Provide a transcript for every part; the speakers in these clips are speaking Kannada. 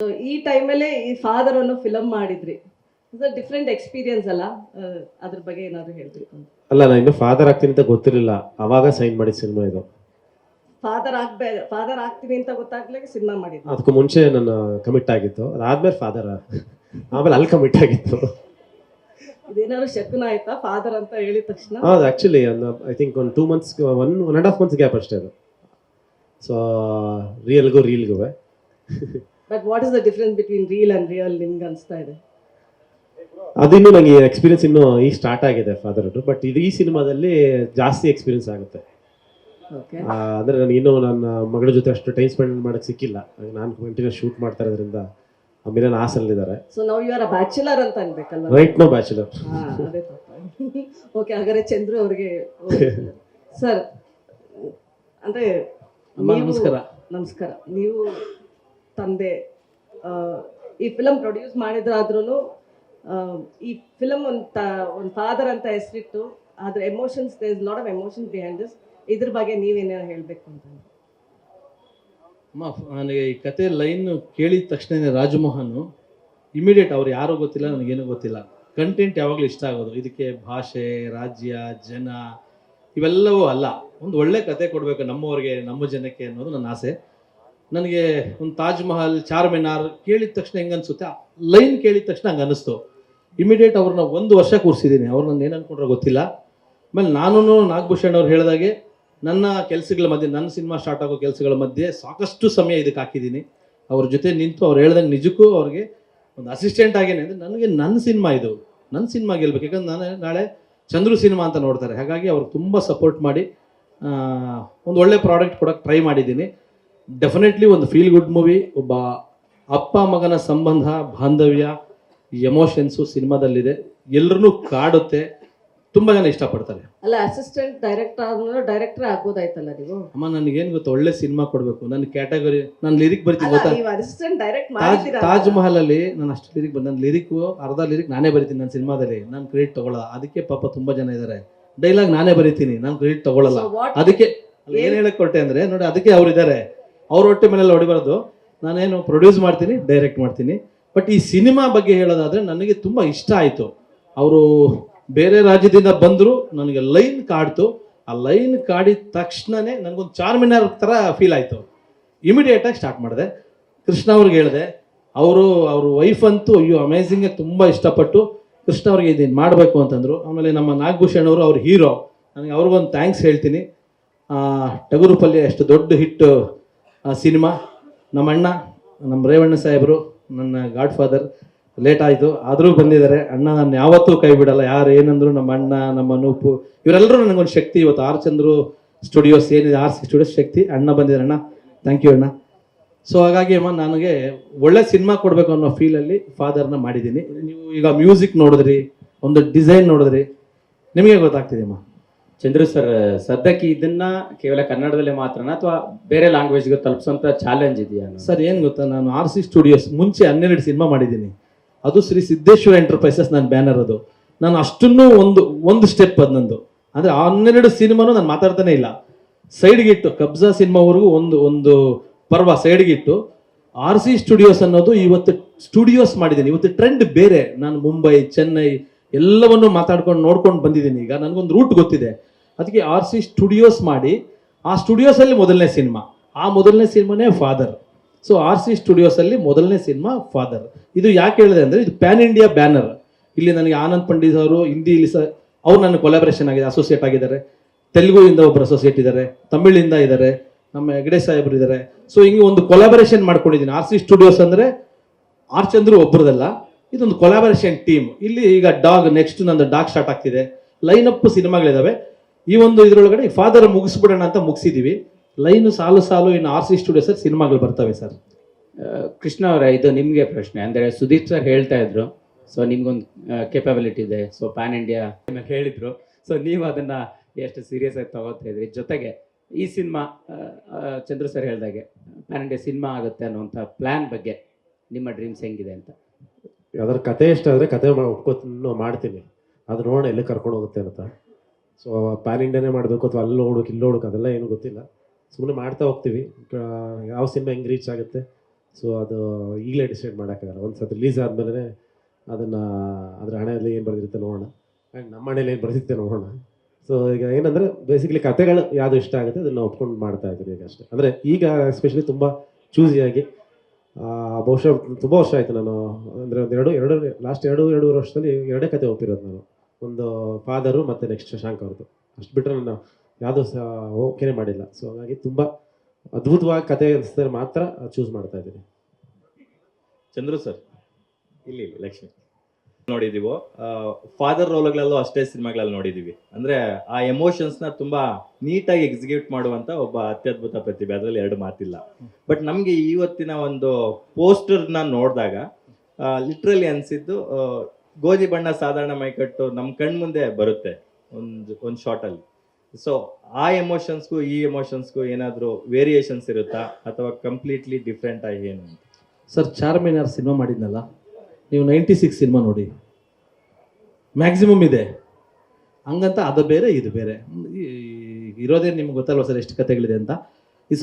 ಈ ಟೈಮಲ್ಲೇ ಈ ಫಾದರ್ ಅನ್ನೋ ಫಿಲಮ್ ಮಾಡಿದ್ರಿ, ಡಿಫ್ರೆಂಟ್ ಎಕ್ಸ್ಪೀರಿಯನ್ಸ್ ಅಲ್ಲ, ಅದ್ರ ಬಗ್ಗೆ ಏನಾದ್ರು ಹೇಳ್ಬೇಕು ಅಂತ. ಅಲ್ಲ, ನಾನು ಇನ್ನು ಫಾದರ್ ಆಗ್ತೀನಿ ಅಂತ ಗೊತ್ತಿರಲಿಲ್ಲ, ಅವಾಗ ಸೈನ್ ಮಾಡಿದ ಸಿನಿಮಾ ಇದು. ಫಾದರ್ ಆಗ್ತೀನಿ ಅಂತ ಗೊತ್ತಾಗ್ಲೇ ಸಿನಿಮಾ ಮಾಡಿದ್ದು. ಅದಕ್ಕೂ ಮುಂಚೆ ನಾನು ಕಮಿಟ್ ಆಗಿತ್ತು, ಅದಾದ್ಮೇಲೆ ಫಾದರ್, ಆಮೇಲೆ ಅಲ್ಲಿ ಕಮಿಟ್ ಆಗಿತ್ತು. ಇದೇನಾದ್ರು ಶಕುನ ಆಯ್ತಾ ಫಾದರ್ ಅಂತ ಹೇಳಿದ ತಕ್ಷಣ? ಹೌದು, ಆ್ಯಕ್ಚುಲಿ ಐ ಥಿಂಕ್ ಒಂದು 2 months, 1.5 months ಗ್ಯಾಪ್ ಅಷ್ಟೇ ಅದು. ಸೊ ರೀಲ್ಗೂ but what is the difference between reel and real ನಿಮ್ಗೆ ಅನಿಸ್ತಾ ಇದೆ? ಅದಿನ್ನೂ ನನಗೆ ಎಕ್ಸ್ಪೀರಿಯನ್ಸ್ ಇನ್ನೂ ಈಗ ಸ್ಟಾರ್ಟ್ ಆಗಿದೆ ಫಾದರ್ದು, ಬಟ್ ಇದು ಈ ಸಿನಿಮಾದಲ್ಲಿ ಜಾಸ್ತಿ ಎಕ್ಸ್ಪೀರಿಯನ್ಸ್ ಆಗುತ್ತೆ. ಅಂದರೆ ನನಗೆ ಇನ್ನೂ ನನ್ನ ಮಗಳ ಜೊತೆ ಅಷ್ಟು ಟೈಮ್ ಸ್ಪೆಂಡ್ ಮಾಡೋಕ್ಕೆ ಸಿಕ್ಕಿಲ್ಲ. ನಾನು ಕಂಟಿನ್ಯೂ ಶೂಟ್ ಮಾಡ್ತಾ ಇರೋದ್ರಿಂದ ಆಮೇಲೆ ಆಸಲ್ಲಿದ್ದಾರೆ. So now you are a bachelor ಅಂತ ಅನ್ಬೇಕಲ್ಲ? Right no bachelor. ಅದೇ ಓಕೆ. ಹಾಗಾದ್ರೆ ಚಂದ್ರು ಅವ್ರಿಗೆ ಸರ್, ಅಂದರೆ ನಮಸ್ಕಾರ. ನೀವು ತಂದೆ, ಈ ಫಿಲಮ್ ಪ್ರೊಡ್ಯೂಸ್ ಮಾಡಿದ್ರಾದ್ರೂ ಈ ಫಿಲಮ್ ಒಂದು ಫಾದರ್ ಅಂತ ಹೆಸರಿಟ್ಟು ಅದ್ರ emotions, there is lot of emotions behind this. ಇದ್ರ ಬಗ್ಗೆ ನೀವೇನೇನು ಹೇಳಬೇಕು ಅಂತ? ನನಗೆ ಈ ಕತೆ ಲೈನ್ ಕೇಳಿದ ತಕ್ಷಣ ರಾಜಮೋಹನ್ ಇಮಿಡಿಯೇಟ್, ಅವ್ರು ಯಾರೂ ಗೊತ್ತಿಲ್ಲ, ನನಗೇನು ಗೊತ್ತಿಲ್ಲ, ಕಂಟೆಂಟ್ ಯಾವಾಗಲೂ ಇಷ್ಟ ಆಗೋದು. ಇದಕ್ಕೆ ಭಾಷೆ, ರಾಜ್ಯ, ಜನ ಇವೆಲ್ಲವೂ ಅಲ್ಲ, ಒಂದು ಒಳ್ಳೆ ಕತೆ ಕೊಡಬೇಕು ನಮ್ಮವ್ರಿಗೆ, ನಮ್ಮ ಜನಕ್ಕೆ ಅನ್ನೋದು ನನ್ನ ಆಸೆ. ನನಗೆ ಒಂದು ತಾಜ್ ಮಹಲ್, ಚಾರ್ಮಿನಾರ್ ಕೇಳಿದ ತಕ್ಷಣ ಹೆಂಗೆ ಅನಿಸುತ್ತೆ, ಲೈನ್ ಕೇಳಿದ ತಕ್ಷಣ ಹಂಗೆ ಅನ್ನಿಸ್ತು. ಇಮಿಡಿಯೇಟ್ ಅವ್ರನ್ನ 1 ವರ್ಷ ಕೂರಿಸಿದ್ದೀನಿ. ಅವ್ರು ನನ್ನ ಏನು ಅಂದ್ಕೊಂಡ್ರೆ ಗೊತ್ತಿಲ್ಲ. ಆಮೇಲೆ ನಾನು ನಾಗಭೂಷಣ್ ಅವ್ರು ಹೇಳಿದಾಗೆ ನನ್ನ ಕೆಲಸಗಳ ಮಧ್ಯೆ, ನನ್ನ ಸಿನಿಮಾ ಸ್ಟಾರ್ಟ್ ಆಗೋ ಕೆಲಸಗಳ ಮಧ್ಯೆ ಸಾಕಷ್ಟು ಸಮಯ ಇದಕ್ಕೆ ಹಾಕಿದ್ದೀನಿ. ಅವ್ರ ಜೊತೆ ನಿಂತು ಅವ್ರು ಹೇಳ್ದಂಗೆ ನಿಜಕ್ಕೂ ಅವ್ರಿಗೆ ಒಂದು ಅಸಿಸ್ಟೆಂಟ್ ಆಗೇನೆ. ಅಂದರೆ ನನಗೆ ನನ್ನ ಸಿನಿಮಾ ಇದು, ನನ್ನ ಸಿನಿಮಾ ಗೆಲ್ಬೇಕು. ಯಾಕಂದ್ರೆ ನಾನು ನಾಳೆ ಚಂದ್ರು ಸಿನಿಮಾ ಅಂತ ನೋಡ್ತಾರೆ. ಹಾಗಾಗಿ ಅವ್ರಿಗೆ ತುಂಬ ಸಪೋರ್ಟ್ ಮಾಡಿ ಒಂದು ಒಳ್ಳೆ ಪ್ರಾಡಕ್ಟ್ ಕೊಡೋಕ್ಕೆ ಟ್ರೈ ಮಾಡಿದ್ದೀನಿ. ಡೆಫಿನೆಟ್ಲಿ ಒಂದು ಫೀಲ್ ಗುಡ್ ಮೂವಿ. ಒಬ್ಬ ಅಪ್ಪ ಮಗನ ಸಂಬಂಧ, ಬಾಂಧವ್ಯ, ಎಮೋಷನ್ಸು ಸಿನಿಮಾದಲ್ಲಿದೆ. ಎಲ್ಲರನ್ನೂ ಕಾಡುತ್ತೆ, ತುಂಬ ಜನ ಇಷ್ಟಪಡ್ತಾರೆ. ಅಲ್ಲ, ಅಸಿಸ್ಟೆಂಟ್ ಡೈರೆಕ್ಟರ್ ಆಗ್ಬೋದಾಯ್ತಲ್ಲ ನೀವು? ಅಮ್ಮ, ನನಗೇನು ಗೊತ್ತಾ, ಒಳ್ಳೆ ಸಿನಿಮಾ ಕೊಡಬೇಕು. ನನ್ನ ಕ್ಯಾಟಗರಿ, ನಾನು ಲಿರಿಕ್ ಬರ್ತೀನಿ ಗೊತ್ತಾ. ತಾಜ್ ಮಹಲ್ ಅಲ್ಲಿ ನಾನು ಅಷ್ಟು ಲಿರಿಕ್ ನನ್ನ ಲಿರಿಕ್ಕು ಅರ್ಧ ಲಿರಿಕ್ ನಾನೇ ಬರಿತೀನಿ ನನ್ನ ಸಿನಿಮಾದಲ್ಲಿ. ನಾನು ಕ್ರೆಡಿಟ್ ತಗೊಳ್ಳಲ್ಲ. ಅದಕ್ಕೆ ಪಾಪ ತುಂಬ ಜನ ಇದ್ದಾರೆ. ಡೈಲಾಗ್ ನಾನೇ ಬರಿತೀನಿ, ನಾನು ಕ್ರೆಡಿಟ್ ತಗೊಳ್ಳಲ್ಲ. ಅದಕ್ಕೆ ಏನು ಹೇಳಕ್ ಕೊಟ್ಟೆ ಅಂದರೆ ನೋಡಿ, ಅದಕ್ಕೆ ಅವ್ರು ಇದ್ದಾರೆ. ಅವ್ರ ಹೊಟ್ಟೆ ಮೇಲೆಲ್ಲ ಹೊಡಿಬಾರ್ದು. ನಾನೇನು ಪ್ರೊಡ್ಯೂಸ್ ಮಾಡ್ತೀನಿ, ಡೈರೆಕ್ಟ್ ಮಾಡ್ತೀನಿ. ಬಟ್ ಈ ಸಿನಿಮಾ ಬಗ್ಗೆ ಹೇಳೋದಾದರೆ ನನಗೆ ತುಂಬ ಇಷ್ಟ ಆಯಿತು. ಅವರು ಬೇರೆ ರಾಜ್ಯದಿಂದ ಬಂದರು, ನನಗೆ ಲೈನ್ ಕಾಡ್ತು. ಆ ಲೈನ್ ಕಾಡಿದ ತಕ್ಷಣವೇ ನನಗೊಂದು ಚಾರ್ಮಿನಾರ್ ಥರ ಫೀಲ್ ಆಯಿತು. ಇಮಿಡಿಯೇಟಾಗಿ ಸ್ಟಾರ್ಟ್ ಮಾಡಿದೆ. ಕೃಷ್ಣ ಅವ್ರಿಗೆ ಹೇಳಿದೆ. ಅವ್ರ ವೈಫ್ ಅಂತೂ ಅಯ್ಯೋ ಅಮೇಝಿಂಗಾಗಿ ತುಂಬ ಇಷ್ಟಪಟ್ಟು ಕೃಷ್ಣ ಅವ್ರಿಗೆ ಇದನ್ನು ಮಾಡಬೇಕು ಅಂತಂದರು. ಆಮೇಲೆ ನಮ್ಮ ನಾಗಭೂಷಣ್ ಅವರು, ಅವ್ರ ಹೀರೋ, ನನಗೆ ಅವ್ರಿಗೊಂದು ಥ್ಯಾಂಕ್ಸ್ ಹೇಳ್ತೀನಿ. ಟಗರುಪಲ್ಯ ಎಷ್ಟು ದೊಡ್ಡ ಹಿಟ್ ಸಿನಿಮಾ. ನಮ್ಮ ಅಣ್ಣ, ನಮ್ಮ ರೇವಣ್ಣ ಸಾಹೇಬರು, ನನ್ನ ಗಾಡ್ ಫಾದರ್, ಲೇಟ್ ಆಯಿತು ಆದರೂ ಬಂದಿದ್ದಾರೆ. ಅಣ್ಣ ನಾನು ಯಾವತ್ತೂ ಕೈ ಬಿಡಲ್ಲ, ಯಾರು ಏನಂದ್ರು. ನಮ್ಮ ಅಣ್ಣ, ನಮ್ಮ ಅನೂಪು, ಇವರೆಲ್ಲರೂ ನನಗೊಂದು ಶಕ್ತಿ. ಇವತ್ತು ಆರ್ ಚಂದ್ರು ಸ್ಟುಡಿಯೋಸ್ ಏನಿದೆ, RC ಸ್ಟುಡಿಯೋಸ್ ಶಕ್ತಿ. ಅಣ್ಣ ಬಂದಿದ್ದಾರೆ. ಅಣ್ಣ ಥ್ಯಾಂಕ್ ಯು ಅಣ್ಣ. ಸೊ ಹಾಗಾಗಿ ಅಮ್ಮ, ನನಗೆ ಒಳ್ಳೆ ಸಿನಿಮಾ ಕೊಡಬೇಕು ಅನ್ನೋ ಫೀಲಲ್ಲಿ ಫಾದರ್ನ ಮಾಡಿದ್ದೀನಿ. ನೀವು ಈಗ ಮ್ಯೂಸಿಕ್ ನೋಡಿದ್ರಿ, ಒಂದು ಡಿಸೈನ್ ನೋಡಿದ್ರಿ, ನಿಮಗೆ ಗೊತ್ತಾಗ್ತಿದೆ ಅಮ್ಮ. ಚಂದ್ರು ಸರ್, ಸದ್ಯಕ್ಕೆ ಇದನ್ನ ಕೇವಲ ಕನ್ನಡದಲ್ಲೇ ಮಾತ್ರನಾ ಅಥವಾ ಬೇರೆ ಲ್ಯಾಂಗ್ವೇಜ್ಗೆ ತಲುಪಿಸೋಂಥ ಚಾಲೆಂಜ್ ಇದೆಯಾ? ಸರ್ ಏನು ಗೊತ್ತಾ, ನಾನು RC ಸ್ಟುಡಿಯೋಸ್ ಮುಂಚೆ 12 ಸಿನಿಮಾ ಮಾಡಿದ್ದೀನಿ. ಅದು ಶ್ರೀ ಸಿದ್ದೇಶ್ವರ ಎಂಟರ್ಪ್ರೈಸಸ್ ನನ್ನ ಬ್ಯಾನರ್. ಅದು ನಾನು ಅಷ್ಟನ್ನು ಒಂದು ಸ್ಟೆಪ್ ಅದು ನಂದು. ಅಂದರೆ 12 ಸಿನಿಮಾನು ನಾನು ಮಾತಾಡ್ತಾನೆ ಇಲ್ಲ. ಸೈಡ್ಗಿಟ್ಟು ಕಬ್ಜಾ ಸಿನಿಮಾವರೆಗೂ ಒಂದು ಪರ್ವ ಸೈಡ್ಗಿಟ್ಟು RC ಸ್ಟುಡಿಯೋಸ್ ಅನ್ನೋದು ಇವತ್ತು ಸ್ಟುಡಿಯೋಸ್ ಮಾಡಿದ್ದೀನಿ. ಇವತ್ತು ಟ್ರೆಂಡ್ ಬೇರೆ. ನಾನು ಮುಂಬೈ, ಚೆನ್ನೈ ಎಲ್ಲವನ್ನು ಮಾತಾಡ್ಕೊಂಡು ನೋಡ್ಕೊಂಡು ಬಂದಿದ್ದೀನಿ. ಈಗ ನನಗೊಂದು ರೂಟ್ ಗೊತ್ತಿದೆ. ಅದಕ್ಕೆ RC ಸ್ಟುಡಿಯೋಸ್ ಮಾಡಿ, ಆ ಸ್ಟುಡಿಯೋಸಲ್ಲಿ ಮೊದಲನೇ ಸಿನಿಮಾ, ಆ ಮೊದಲನೇ ಸಿನಿಮಾನೇ ಫಾದರ್. ಸೊ RC ಸ್ಟುಡಿಯೋಸಲ್ಲಿ ಮೊದಲನೇ ಸಿನಿಮಾ ಫಾದರ್. ಇದು ಯಾಕೆ ಹೇಳಿದೆ ಅಂದರೆ, ಇದು ಪ್ಯಾನ್ ಇಂಡಿಯಾ ಬ್ಯಾನರ್. ಇಲ್ಲಿ ನನಗೆ ಆನಂದ್ ಪಂಡಿತ್ ಅವರು ಹಿಂದಿಲಿ ಅವ್ರು ನನ್ನ ಕೊಲಾಬ್ರೇಷನ್ ಆಗಿದೆ, ಅಸೋಸಿಯೇಟ್ ಆಗಿದ್ದಾರೆ. ತೆಲುಗುವಿಂದ ಒಬ್ಬರು ಅಸೋಸಿಯೇಟ್ ಇದ್ದಾರೆ, ತಮಿಳಿಂದ ಇದ್ದಾರೆ, ನಮ್ಮ ಹೆಗಡೆ ಸಾಹೇಬರು ಇದ್ದಾರೆ. ಸೊ ಹಿಂಗೆ ಒಂದು ಕೊಲಾಬರೇಷನ್ ಮಾಡ್ಕೊಂಡಿದ್ದೀನಿ. RC ಸ್ಟುಡಿಯೋಸ್ ಅಂದರೆ ಆರ್ ಚಂದ್ರು ಒಬ್ಬರದಲ್ಲ, ಇದೊಂದು ಕೊಲಾಬರೇಷನ್ ಟೀಮ್. ಇಲ್ಲಿ ಈಗ ನೆಕ್ಸ್ಟ್ ನಂದು ಡಾಗ್ ಸ್ಟಾರ್ಟ್ ಆಗ್ತಿದೆ. ಲೈನ್ ಅಪ್ ಸಿನಿಮಾಗಳಿದಾವೆ. ಈ ಒಂದು ಇದರೊಳಗಡೆ ಫಾದರ್ ಮುಗಿಸ್ಬಿಡೋಣ ಅಂತ ಮುಗಿಸಿದ್ದೀವಿ. ಲೈನು ಸಾಲು ಇನ್ನು RC ಸ್ಟುಡಿಯೋಸ್ ಸಿನಿಮಾಗಳು ಬರ್ತವೆ ಸರ್. ಕೃಷ್ಣ ಅವರ, ಇದು ನಿಮಗೆ ಪ್ರಶ್ನೆ. ಅಂದರೆ ಸುದೀಪ್ ಸರ್ ಹೇಳ್ತಾ ಇದ್ರು, ಸೊ ನಿಮ್ಗೊಂದು ಕೇಪಬಿಲಿಟಿ ಇದೆ, ಸೊ ಪ್ಯಾನ್ ಇಂಡಿಯಾ ಹೇಳಿದ್ರು. ಸೊ ನೀವು ಅದನ್ನ ಎಷ್ಟು ಸೀರಿಯಸ್ ಆಗಿ ತಗೋತಾ ಇದ್ರಿ. ಜೊತೆಗೆ ಈ ಸಿನಿಮಾ ಚಂದ್ರು ಸರ್ ಹೇಳ್ದಾಗೆ ಪ್ಯಾನ್ ಇಂಡಿಯಾ ಸಿನಿಮಾ ಆಗುತ್ತೆ ಅನ್ನುವಂಥ ಪ್ಲ್ಯಾನ್ ಬಗ್ಗೆ ನಿಮ್ಮ ಡ್ರೀಮ್ಸ್ ಹೆಂಗಿದೆ ಅಂತ? ಯಾವ್ದಾದ್ರು ಕತೆ ಇಷ್ಟ ಆದರೆ ಕತೆ ಒಪ್ಕೊತೀನಿ, ಮಾಡ್ತೀನಿ. ಅದು ನೋಡೋಣ ಎಲ್ಲಿ ಕರ್ಕೊಂಡು ಹೋಗುತ್ತೆ ಅಂತ. ಸೊ ಪ್ಯಾನ್ ಇಂಡಿಯಾನೇ ಮಾಡಬೇಕು ಅಥವಾ ಅಲ್ಲಿ ನೋಡ್ಬೇಕು ಇಲ್ಲಿ ನೋಡ್ಬೇಕು ಅದೆಲ್ಲ ಏನೂ ಗೊತ್ತಿಲ್ಲ. ಸುಮ್ಮನೆ ಮಾಡ್ತಾ ಹೋಗ್ತೀವಿ. ಯಾವ ಸಿನಿಮಾ ಹೆಂಗೆ ರೀಚ್ ಆಗುತ್ತೆ, ಸೊ ಅದು ಈಗಲೇ ಡಿಸೈಡ್ ಮಾಡೋಕ್ಕಾಗಲ್ಲ. ಒಂದು ಸತಿ ರಿಲೀಸ್ ಆದಮೇಲೆ ಅದನ್ನು ಅದರ ಹಣೆಯಲ್ಲಿ ಏನು ಬರೆದಿರುತ್ತೆ ನೋಡೋಣ, ಆ್ಯಂಡ್ ನಮ್ಮ ಹಣೆಯಲ್ಲಿ ಏನು ಬರೆದಿರುತ್ತೆ ನೋಡೋಣ. ಸೊ ಈಗ ಏನಂದರೆ ಬೇಸಿಕಲಿ ಕತೆಗಳು ಯಾವುದು ಇಷ್ಟ ಆಗುತ್ತೆ ಅದನ್ನು ಒಪ್ಕೊಂಡು ಮಾಡ್ತಾ ಇದ್ದೀನಿ ಈಗ ಅಷ್ಟೇ. ಅಂದರೆ ಈಗ ಎಸ್ಪೆಷಲಿ ತುಂಬ ಚೂಸಿಯಾಗಿ ಬಹುಶಃ ತುಂಬ ವರ್ಷ ಆಯಿತು ನಾನು, ಅಂದರೆ ಒಂದು ಲಾಸ್ಟ್ ಎರಡೂವರೆ ವರ್ಷದಲ್ಲಿ 2 ಕತೆ ಒಪ್ಪಿರೋದು ನಾನು. ಒಂದು ಫಾದರು ಮತ್ತು ನೆಕ್ಸ್ಟ್ ಶಶಾಂಕ್ ಅವ್ರದ್ದು. ಅಷ್ಟು ಬಿಟ್ಟರೆ ನಾನು ಯಾವುದೂ ಸಹ ಓಕೆನೇ ಮಾಡಿಲ್ಲ. ಸೊ ಹಾಗಾಗಿ ತುಂಬ ಅದ್ಭುತವಾಗಿ ಕತೆ ಅನಿಸಿದ್ರೆ ಮಾತ್ರ ಚೂಸ್ ಮಾಡ್ತಾ ಇದ್ದೀನಿ. ಚಂದ್ರು ಸರ್, ಇಲ್ಲಿ ಲಕ್ಷ್ಮಿ ನೋಡಿದೀವೋ, ಫಾದರ್ ರೋಲ್ಗಳಲ್ಲೂ ಅಷ್ಟೇ ಸಿನಿಮಾಗಳಲ್ಲಿ ನೋಡಿದೀವಿ. ಅಂದ್ರೆ ಆ ಎಮೋಷನ್ಸ್ನ ತುಂಬಾ ನೀಟಾಗಿ ಎಕ್ಸಿಕ್ಯೂಟ್ ಮಾಡುವಂತ ಒಬ್ಬ ಅತ್ಯದ್ಭುತ ಪ್ರತಿಭೆ, ಅದರಲ್ಲಿ 2 ಮಾತಿಲ್ಲ. ಬಟ್ ನಮ್ಗೆ ಇವತ್ತಿನ ಒಂದು ಪೋಸ್ಟರ್ನ ನೋಡಿದಾಗ ಲಿಟ್ರಲಿ ಅನ್ಸಿದ್ದು, ಗೋಧಿ ಬಣ್ಣ ಸಾಧಾರಣ ಮೈಕಟ್ಟು ನಮ್ಮ ಕಣ್ಮುಂದೆ ಬರುತ್ತೆ ಒಂದು ಶಾರ್ಟಲ್ಲಿ. ಸೊ ಆ ಎಮೋಷನ್ಸ್ಗೂ ಈ ಎಮೋಷನ್ಸ್ಗೂ ಏನಾದರೂ ವೇರಿಯೇಷನ್ಸ್ ಇರುತ್ತಾ ಅಥವಾ ಕಂಪ್ಲೀಟ್ಲಿ ಡಿಫ್ರೆಂಟ್ ಆಗಿ ಏನು? ಸರ್, ಚಾರ್ಮಿನಾರ್ ಸಿನಿಮಾ ಮಾಡಿದ್ನಲ್ಲ, ನೀವು 96 ಸಿನಿಮಾ ನೋಡಿ, ಮ್ಯಾಕ್ಸಿಮಮ್ ಇದೆ. ಹಂಗಂತ ಅದು ಬೇರೆ ಇದು ಬೇರೆ ಇರೋದೇ ನಿಮ್ಗೆ ಗೊತ್ತಲ್ವ ಸರ್ ಎಷ್ಟು ಕತೆಗಳಿದೆ ಅಂತ. ಈ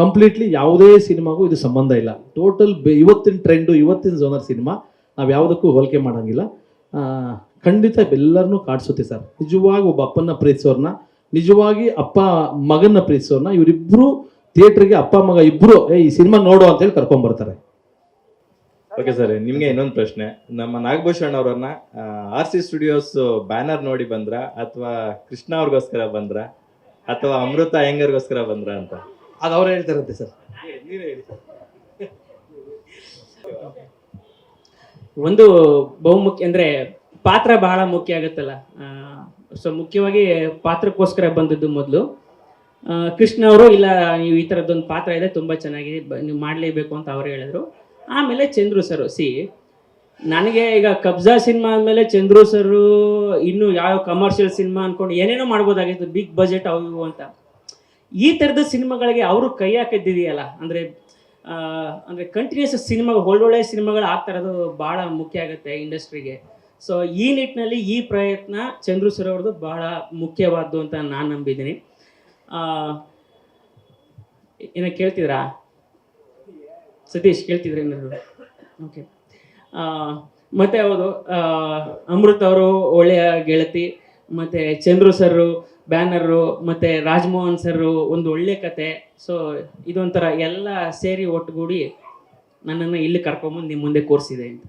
ಕಂಪ್ಲೀಟ್ಲಿ ಯಾವುದೇ ಸಿನಿಮಾಗೂ ಇದು ಸಂಬಂಧ ಇಲ್ಲ. ಟೋಟಲ್ ಇವತ್ತಿನ ಟ್ರೆಂಡು, ಇವತ್ತಿನ ಝೋನರ್ ಸಿನಿಮಾ ನಾವು ಯಾವುದಕ್ಕೂ ಹೋಲಿಕೆ ಮಾಡೋಂಗಿಲ್ಲ. ಖಂಡಿತ ಎಲ್ಲರನ್ನೂ ಕಾಡಿಸುತ್ತೆ ಸರ್. ನಿಜವಾಗಿ ಒಬ್ಬ ಅಪ್ಪನ ಪ್ರೀತಿಸೋರ್ನ, ನಿಜವಾಗಿ ಅಪ್ಪ ಮಗನ ಪ್ರೀತಿಸೋರ್ನ ಇವರಿಬ್ಬರು ಥಿಯೇಟ್ರಿಗೆ ಅಪ್ಪ ಮಗ ಇಬ್ಬರು ಈ ಸಿನಿಮಾ ನೋಡು ಅಂತೇಳಿ ಕರ್ಕೊಂಡ್ಬರ್ತಾರೆ. ಓಕೆ ಸರ್, ನಿಮ್ಗೆ ಇನ್ನೊಂದು ಪ್ರಶ್ನೆ. ನಮ್ಮ ನಾಗಭೂಷಣ್ ಅವರನ್ನ RC ಸ್ಟುಡಿಯೋಸ್ ಬ್ಯಾನರ್ ನೋಡಿ ಬಂದ್ರ ಅಥವಾ ಕೃಷ್ಣ ಅವ್ರಿಗೋಸ್ಕರ ಬಂದ್ರ ಅಥವಾ ಅಮೃತ ಅಯ್ಯಂಗರ್ಗೋಸ್ಕರ ಬಂದ್ರ ಅಂತ? ಅದು ಅವ್ರು ಹೇಳ್ತಾರಂತೆ ಸರ್. ಒಂದು ಬಹುಮುಖ್ಯ ಅಂದರೆ ಪಾತ್ರ ಬಹಳ ಮುಖ್ಯ ಆಗುತ್ತಲ್ಲ. ಸೊ ಮುಖ್ಯವಾಗಿ ಪಾತ್ರಕ್ಕೋಸ್ಕರ ಬಂದದ್ದು ಮೊದಲು. ಕೃಷ್ಣ ಅವರು ಇಲ್ಲ, ನೀವು ಈ ಥರದ್ದೊಂದು ಪಾತ್ರ ಇದೆ, ತುಂಬ ಚೆನ್ನಾಗಿದೆ, ನೀವು ಮಾಡಲೇಬೇಕು ಅಂತ ಅವರು ಹೇಳಿದ್ರು. ಆಮೇಲೆ ಚಂದ್ರು ಸರ್, ನನಗೆ ಈಗ ಕಬ್ಜಾ ಸಿನಿಮಾ ಆದಮೇಲೆ ಚಂದ್ರು ಸರು ಇನ್ನೂ ಯಾವ ಕಮರ್ಷಿಯಲ್ ಸಿನಿಮಾ ಅಂದ್ಕೊಂಡು ಏನೇನೋ ಮಾಡ್ಬೋದಾಗಿತ್ತು, ಬಿಗ್ ಬಜೆಟ್ ಅವು ಇವು ಅಂತ. ಈ ಥರದ ಸಿನಿಮಾಗಳಿಗೆ ಅವರು ಕೈ ಹಾಕಿದ್ದಿದೆಯಲ್ಲ, ಅಂದರೆ ಕಂಟಿನ್ಯೂಸ್ ಸಿನಿಮಾ, ಒಳ್ಳೊಳ್ಳೆ ಸಿನಿಮಾಗಳು ಆಗ್ತಾ ಇರೋದು ಭಾಳ ಮುಖ್ಯ ಆಗುತ್ತೆ ಇಂಡಸ್ಟ್ರಿಗೆ. ಸೊ ಈ ನಿಟ್ಟಿನಲ್ಲಿ ಈ ಪ್ರಯತ್ನ ಚಂದ್ರು ಸರ್ ಅವ್ರದ್ದು ಬಹಳ ಮುಖ್ಯವಾದ್ದು ಅಂತ ನಾನು ನಂಬಿದ್ದೀನಿ. ಏನೋ ಕೇಳ್ತಿದ್ರಾ ಸತೀಶ್? ಕೇಳ್ತಿದ್ರೆ ಏನಾದ್ರು? ಓಕೆ. ಮತ್ತು ಹೌದು, ಅಮೃತ್ ಅವರು ಒಳ್ಳೆಯ ಗೆಳತಿ, ಮತ್ತು ಚಂದ್ರು ಸರ್ರು ಬ್ಯಾನರು, ಮತ್ತು ರಾಜ್ಮೋಹನ್ ಸರ್ರು ಒಂದು ಒಳ್ಳೆ ಕತೆ. ಸೊ ಇದೊಂಥರ ಎಲ್ಲ ಸೇರಿ ಒಟ್ಟುಗೂಡಿ ನನ್ನನ್ನು ಇಲ್ಲಿ ಕರ್ಕೊಂಬಂದು ನಿಮ್ಮ ಮುಂದೆ ಕೂರಿಸಿದೆ ಅಂತ.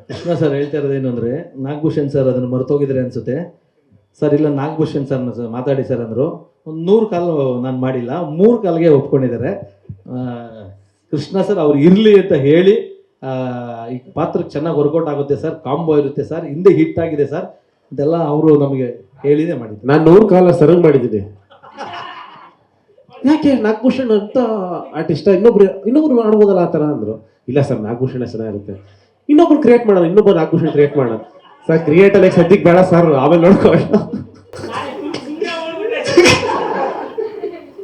ಕೃಷ್ಣ ಸರ್ ಹೇಳ್ತಾ ಇರೋದೇನು ಅಂದರೆ, ನಾಗಭೂಷಣ್ ಸರ್ ಅದನ್ನು ಮರ್ತೋಗಿದ್ರೆ ಅನಿಸುತ್ತೆ ಸರ್. ಇಲ್ಲ, ನಾಗಭೂಷಣ್ ಸರ್ ಮಾತಾಡಿ ಸರ್ ಅಂದರು. ಒಂದು 100 ಕಾಲು ನಾನು ಮಾಡಿಲ್ಲ, 3 ಕಾಲಿಗೆ ಒಪ್ಕೊಂಡಿದ್ದಾರೆ. ಕೃಷ್ಣ ಸರ್ ಅವ್ರು ಇರಲಿ ಅಂತ ಹೇಳಿ, ಈ ಪಾತ್ರಕ್ಕೆ ಚೆನ್ನಾಗಿ ವರ್ಕೌಟ್ ಆಗುತ್ತೆ ಸರ್, ಕಾಂಬೋ ಇರುತ್ತೆ ಸರ್, ಹಿಂದೆ ಹಿಟ್ ಆಗಿದೆ ಸರ್ ಇದೆಲ್ಲ ಅವರು ನಮಗೆ ಹೇಳಿದೆ ಮಾಡಿದ್ದು. ನಾನು 100 ಕಾಲ ಸರಂಗ್ ಮಾಡಿದ್ದೀನಿ. ಯಾಕೆ ನಾಗಭೂಷಣ್ ಅಂತ ಆರ್ಟಿಸ್ಟ್ ಇನ್ನೊಬ್ರು ಮಾಡ್ಬೋದಲ್ಲ ಆ ಥರ ಅಂದರು. ಇಲ್ಲ ಸರ್, ನಾಗಭೂಷಣ ಚೆನ್ನಾಗಿರುತ್ತೆ, ಇನ್ನೊಬ್ರು ಕ್ರಿಯೇಟ್ ಮಾಡೋಣ, ಇನ್ನೊಬ್ಬರು ನಾಗಭೂಷಣ್ ಕ್ರಿಯೇಟ್ ಮಾಡೋಣ ಸರ್. ಕ್ರಿಯೇಟ್ ಅಲ್ಲಿ ಸದ್ಯಕ್ಕೆ ಬೇಡ ಸರ್, ಆಮೇಲೆ ನೋಡ್ಕೊಳ್ಳೋಣ.